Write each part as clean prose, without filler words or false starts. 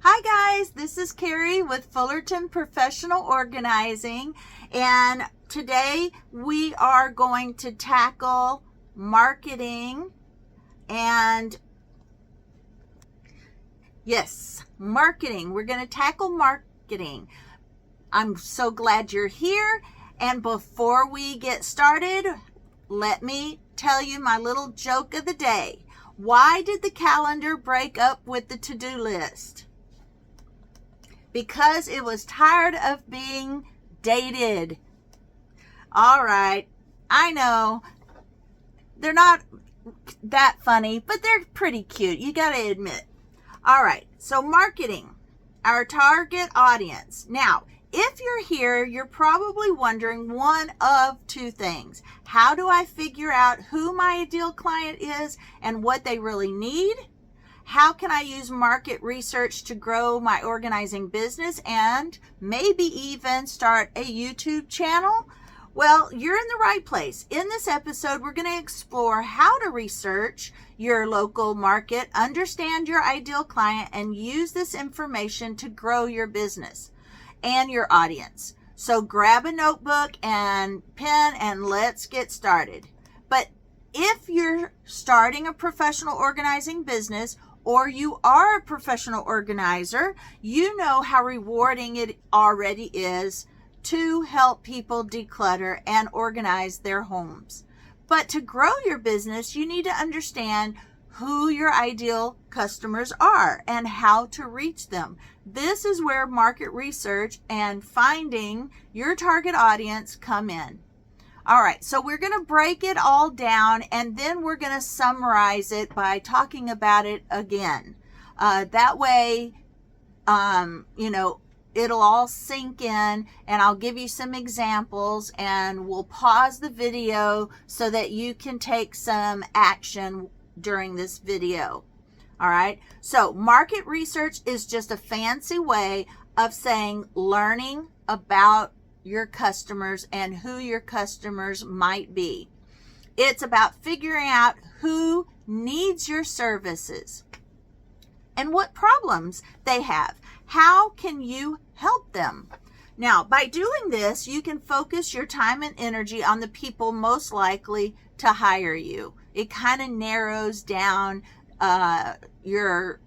Hi guys, this is Carrie with Fullerton Professional Organizing, and today we are going to tackle marketing and marketing. We're going to tackle marketing. I'm so glad you're here, and before we get started, let me tell you my little joke of the day. Why did the calendar break up with the to-do list? Because it was tired of being dated. All right, I know they're not that funny, but they're pretty cute, you gotta admit. All right, so marketing, our target audience. Now, if you're here, you're probably wondering one of two things. How do I figure out who my ideal client is and what they really need? How can I use market research to grow my organizing business and maybe even start a YouTube channel? Well, you're in the right place. In this episode, we're going to explore how to research your local market, understand your ideal client, and use this information to grow your business and your audience. So grab a notebook and pen and let's get started. But if you're starting a professional organizing business, or you are a professional organizer, you know how rewarding it already is to help people declutter and organize their homes. But to grow your business, you need to understand who your ideal customers are and how to reach them. This is where market research and finding your target audience come in. All right, so we're going to break it all down, and then we're going to summarize it by talking about it again. That way, it'll all sink in, and I'll give you some examples, and we'll pause the video so that you can take some action during this video. All right, so market research is just a fancy way of saying learning about your customers and who your customers might be. It's about figuring out who needs your services and what problems they have. How can you help them? Now, by doing this, you can focus your time and energy on the people most likely to hire you. It kind of narrows down your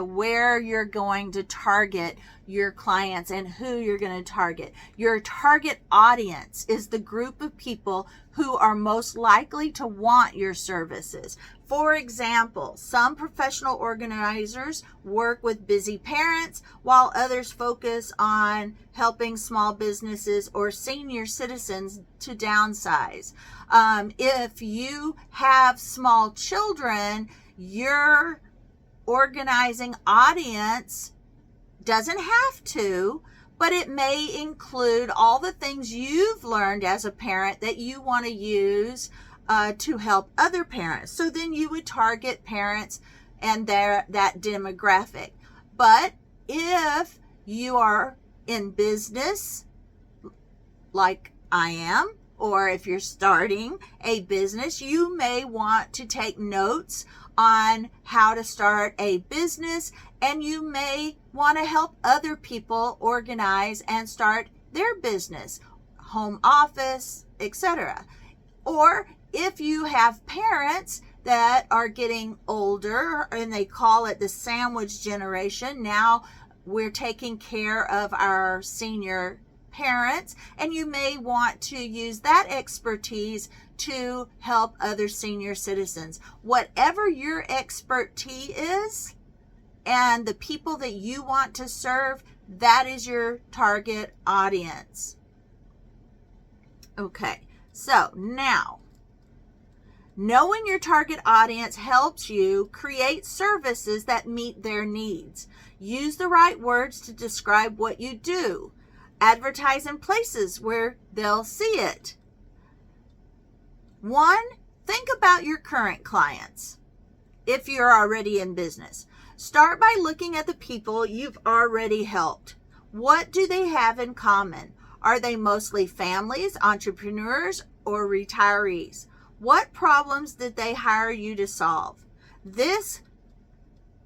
where you're going to target your clients and who you're going to target. Your target audience is the group of people who are most likely to want your services. For example, some professional organizers work with busy parents, while others focus on helping small businesses or senior citizens to downsize. If you have small children, your organizing audience doesn't have to, but it may include all the things you've learned as a parent that you want to use to help other parents. So then you would target parents and that demographic. But if you are in business like I am, or if you're starting a business, you may want to take notes on how to start a business, and you may want to help other people organize and start their business, home office, etc. Or if you have parents that are getting older and they call it the sandwich generation, now we're taking care of our senior parents, and you may want to use that expertise to help other senior citizens. Whatever your expertise is and the people that you want to serve, that is your target audience. Okay, so now knowing your target audience helps you create services that meet their needs. Use the right words to describe what you do. Advertise in places where they'll see it. 1, think about your current clients. If you're already in business, start by looking at the people you've already helped. What do they have in common? Are they mostly families, entrepreneurs, or retirees? What problems did they hire you to solve? This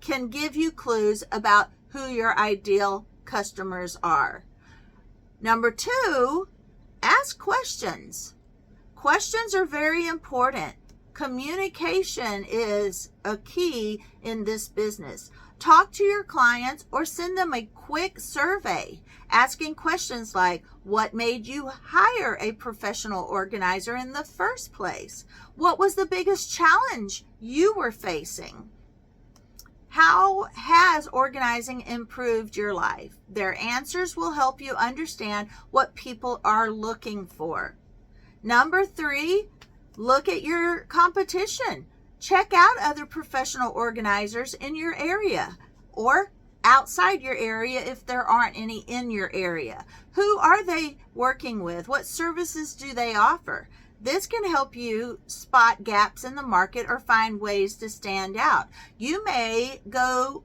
can give you clues about who your ideal customers are. Number 2, ask questions. Questions are very important. Communication is a key in this business. Talk to your clients or send them a quick survey, asking questions like, what made you hire a professional organizer in the first place? What was the biggest challenge you were facing? How has organizing improved your life? Their answers will help you understand what people are looking for. Number 3, look at your competition. Check out other professional organizers in your area or outside your area if there aren't any in your area. Who are they working with? What services do they offer? This can help you spot gaps in the market or find ways to stand out. You may go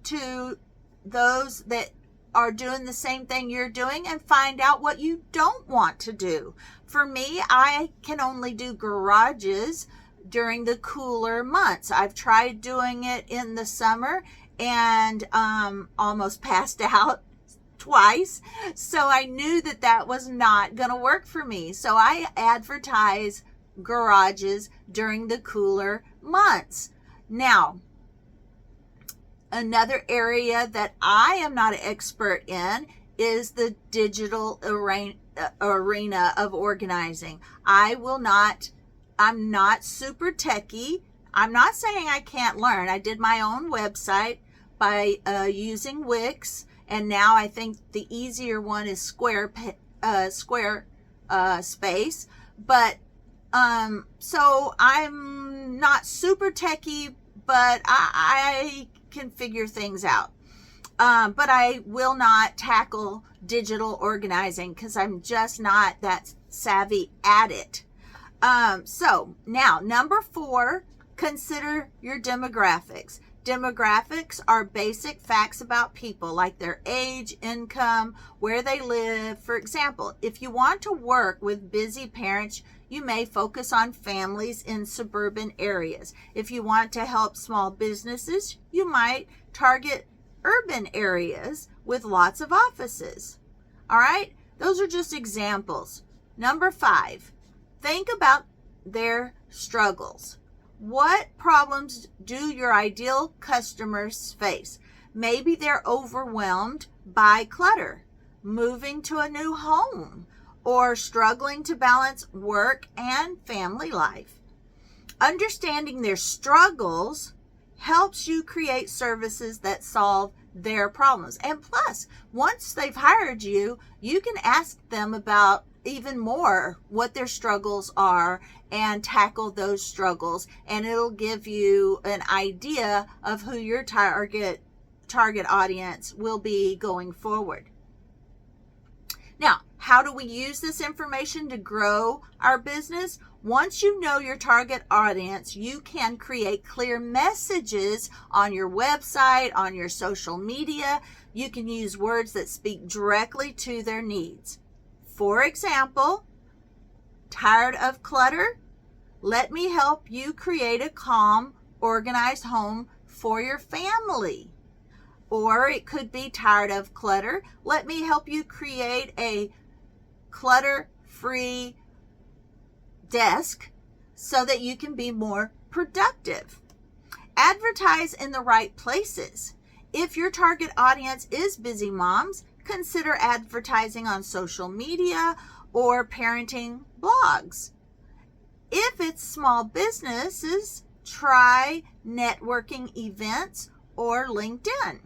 to those that are doing the same thing you're doing and find out what you don't want to do. For me, I can only do garages during the cooler months. I've tried doing it in the summer and almost passed out twice. So I knew that that was not going to work for me. So I advertise garages during the cooler months. Now, another area that I am not an expert in is the digital arena of organizing. I'm not super techie. I'm not saying I can't learn. I did my own website by using Wix, and now I think the easier one is Squarespace. But so I'm not super techie, but I can figure things out. But I will not tackle digital organizing because I'm just not that savvy at it. So now, number 4, consider your demographics. Demographics are basic facts about people, like their age, income, where they live. For example, if you want to work with busy parents, you may focus on families in suburban areas. If you want to help small businesses, you might target urban areas with lots of offices. All right, those are just examples. Number 5, think about their struggles. What problems do your ideal customers face? Maybe they're overwhelmed by clutter, moving to a new home, or struggling to balance work and family life. Understanding their struggles helps you create services that solve their problems. And plus, once they've hired you, you can ask them about even more what their struggles are and tackle those struggles, and it'll give you an idea of who your target audience will be going forward. Now, how do we use this information to grow our business? Once you know your target audience, you can create clear messages on your website, on your social media. You can use words that speak directly to their needs. For example, tired of clutter? Let me help you create a calm, organized home for your family. Or it could be tired of clutter. Let me help you create a clutter-free desk so that you can be more productive. Advertise in the right places. If your target audience is busy moms, consider advertising on social media or parenting blogs. If it's small businesses, try networking events or LinkedIn.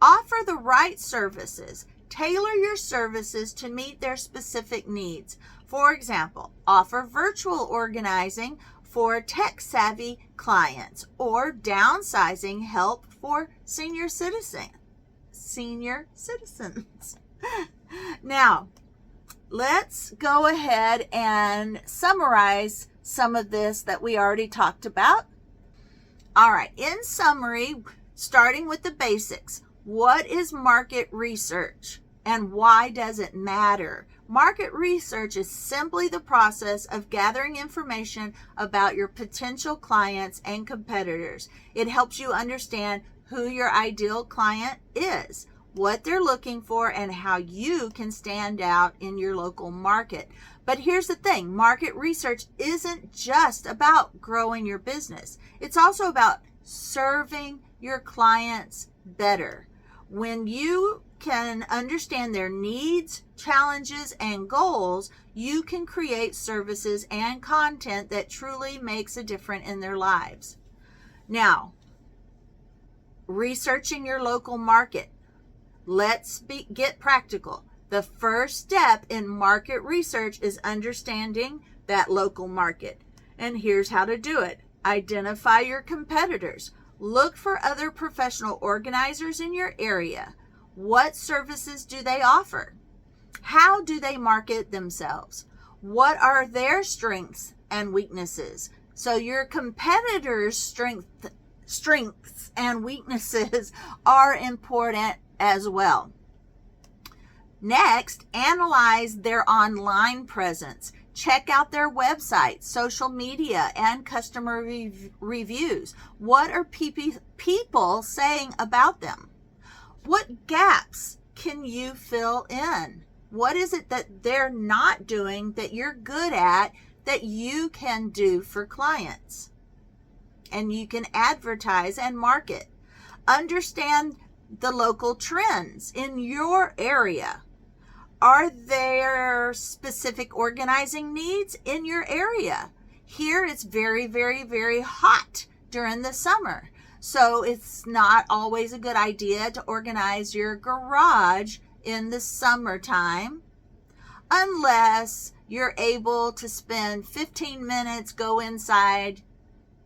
Offer the right services. Tailor your services to meet their specific needs. For example, offer virtual organizing for tech-savvy clients or downsizing help for senior citizens. Now, let's go ahead and summarize some of this that we already talked about. All right, in summary, starting with the basics, what is market research and why does it matter? Market research is simply the process of gathering information about your potential clients and competitors. It helps you understand who your ideal client is, what they're looking for, and how you can stand out in your local market. But here's the thing, market research isn't just about growing your business. It's also about serving your clients better. When you can understand their needs, challenges, and goals, you can create services and content that truly makes a difference in their lives. Now, researching your local market. Let's get practical. The first step in market research is understanding that local market. And here's how to do it. Identify your competitors. Look for other professional organizers in your area. What services do they offer? How do they market themselves? What are their strengths and weaknesses? So your competitors' strengths and weaknesses are important as well. Next, analyze their online presence. Check out their website, social media, and customer reviews. What are people saying about them? What gaps can you fill in? What is it that they're not doing that you're good at that you can do for clients? And you can advertise and market. Understand the local trends in your area. Are there specific organizing needs in your area? Here it's very, very, very hot during the summer. So it's not always a good idea to organize your garage in the summertime unless you're able to spend 15 minutes, go inside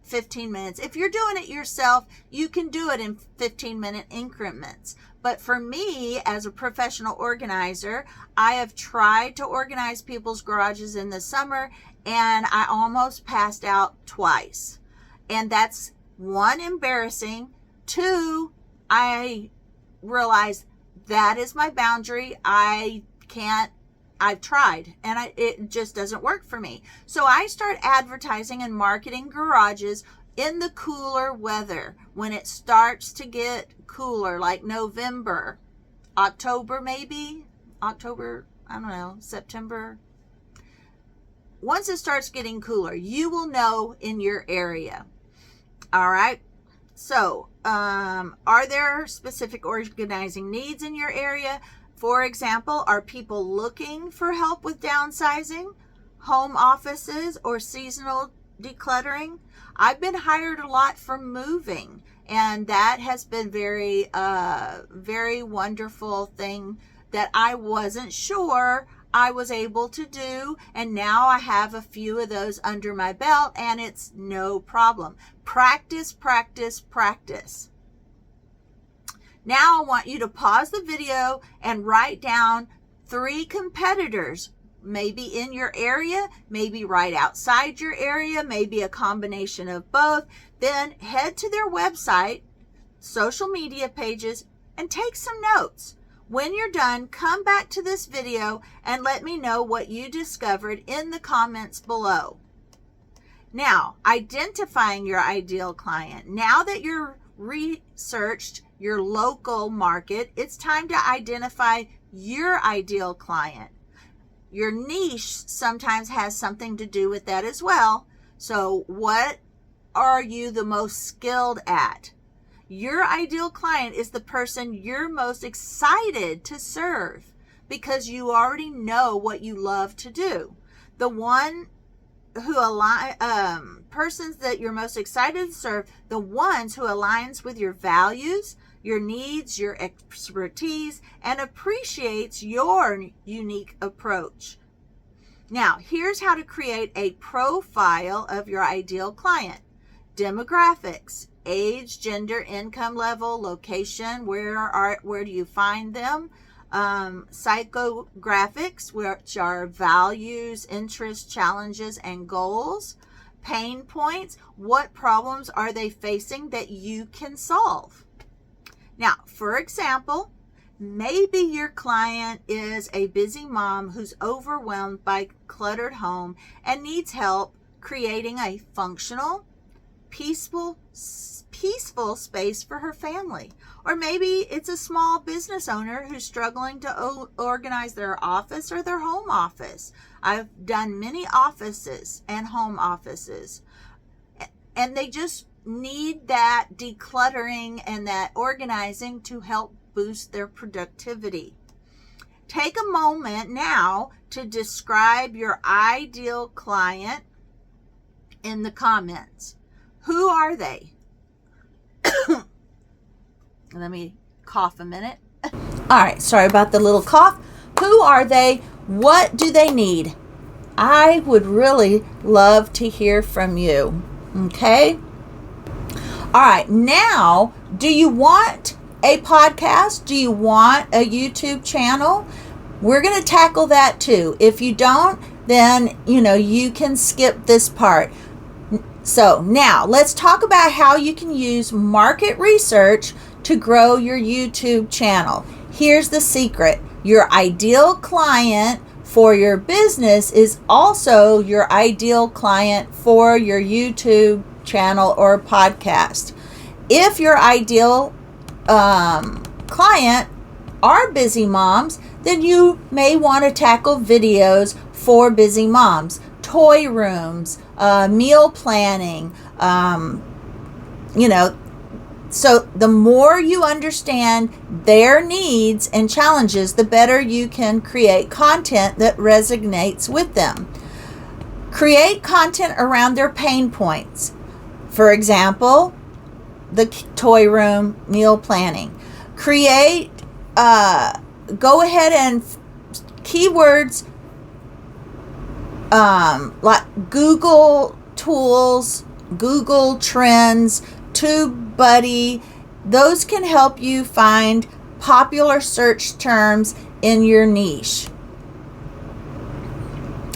15 minutes. If you're doing it yourself, you can do it in 15-minute increments. But for me, as a professional organizer, I have tried to organize people's garages in the summer, and I almost passed out twice. And that's one, embarrassing. Two, I realized that is my boundary. I've tried, and it just doesn't work for me. So I start advertising and marketing garages in the cooler weather, when it starts to get cooler, like November, October maybe, September. Once it starts getting cooler, you will know in your area. All right. So, are there specific organizing needs in your area? For example, are people looking for help with downsizing, home offices, or seasonal decluttering? I've been hired a lot for moving, and that has been very wonderful thing that I wasn't sure I was able to do, and now I have a few of those under my belt, and it's no problem. Practice, practice, practice. Now I want you to pause the video and write down 3 competitors, maybe in your area, maybe right outside your area, maybe a combination of both. Then head to their website, social media pages, and take some notes. When you're done, come back to this video and let me know what you discovered in the comments below. Now, identifying your ideal client. Now that you're researched your local market, it's time to identify your ideal client. Your niche sometimes has something to do with that as well. So what are you the most skilled at? Your ideal client is the person you're most excited to serve because you already know what you love to do. The one who persons that you're most excited to serve, the ones who aligns with your values, your needs, your expertise, and appreciates your unique approach. Now, here's how to create a profile of your ideal client. Demographics: age, gender, income level, location, where do you find them? Psychographics, which are values, interests, challenges, and goals. Pain points: what problems are they facing that you can solve? Now, for example, maybe your client is a busy mom who's overwhelmed by cluttered home and needs help creating a functional, peaceful space for her family. Or maybe it's a small business owner who's struggling to organize their office or their home office. I've done many offices and home offices, and they just need that decluttering and that organizing to help boost their productivity. Take a moment now to describe your ideal client in the comments. Who are they? Let me cough a minute. All right, sorry about the little cough. Who are they? What do they need? I would really love to hear from you. Okay? All right, now, do you want a podcast? Do you want a YouTube channel? We're going to tackle that too. If you don't, then, you can skip this part. So now let's talk about how you can use market research to grow your YouTube channel. Here's the secret. Your ideal client for your business is also your ideal client for your YouTube channel or podcast. If your ideal client are busy moms, then you may want to tackle videos for busy moms, toy rooms, meal planning, so the more you understand their needs and challenges, the better you can create content that resonates with them. Create content around their pain points. For example, the toy room, meal planning. Create, go ahead and keywords like Google tools, Google Trends, TubeBuddy. Those can help you find popular search terms in your niche.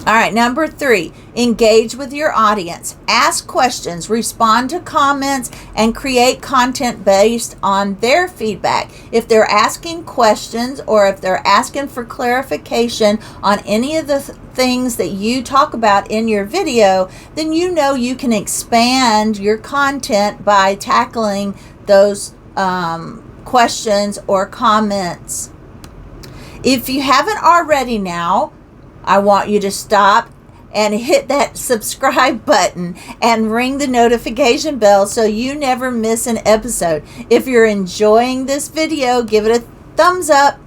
All right, number 3, engage with your audience. Ask questions, respond to comments, and create content based on their feedback. If they're asking questions or if they're asking for clarification on any of the things that you talk about in your video, then you can expand your content by tackling those questions or comments. If you haven't already now, I want you to stop and hit that subscribe button and ring the notification bell so you never miss an episode. If you're enjoying this video, give it a thumbs up.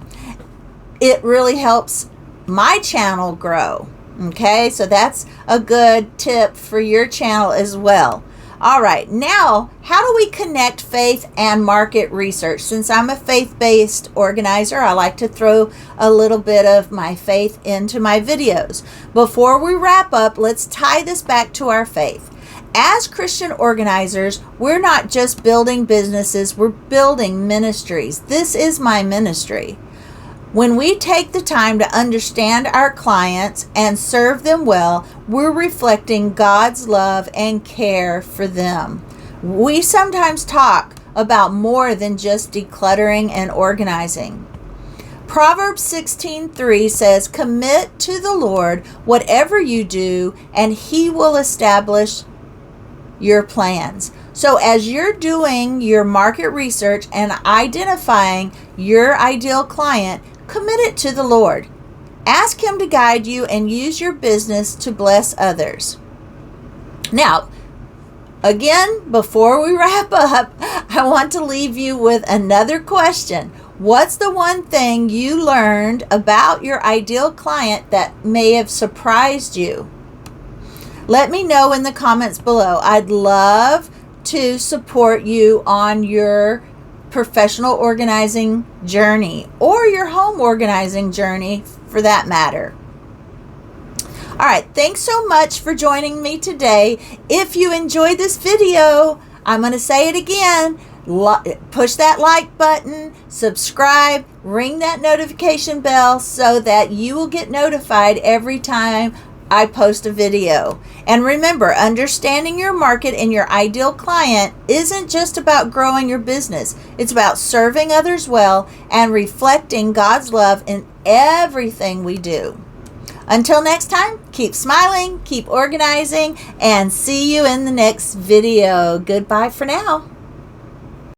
It really helps my channel grow. Okay, so that's a good tip for your channel as well. All right, now, how do we connect faith and market research? Since I'm a faith-based organizer, I like to throw a little bit of my faith into my videos. Before we wrap up, let's tie this back to our faith. As Christian organizers, we're not just building businesses, we're building ministries. This is my ministry. When we take the time to understand our clients and serve them well, we're reflecting God's love and care for them. We sometimes talk about more than just decluttering and organizing. Proverbs 16:3 says, "Commit to the Lord whatever you do, and He will establish your plans." So as you're doing your market research and identifying your ideal client, commit it to the Lord. Ask Him to guide you and use your business to bless others. Now, again, before we wrap up, I want to leave you with another question. What's the one thing you learned about your ideal client that may have surprised you? Let me know in the comments below. I'd love to support you on your professional organizing journey or your home organizing journey for that matter. All right, thanks so much for joining me today. If you enjoyed this video, I'm going to say it again. Push that like button, subscribe, ring that notification bell so that you will get notified every time I post a video. And remember, understanding your market and your ideal client isn't just about growing your business. It's about serving others well and reflecting God's love in everything we do. Until next time, keep smiling, keep organizing, and see you in the next video. Goodbye for now.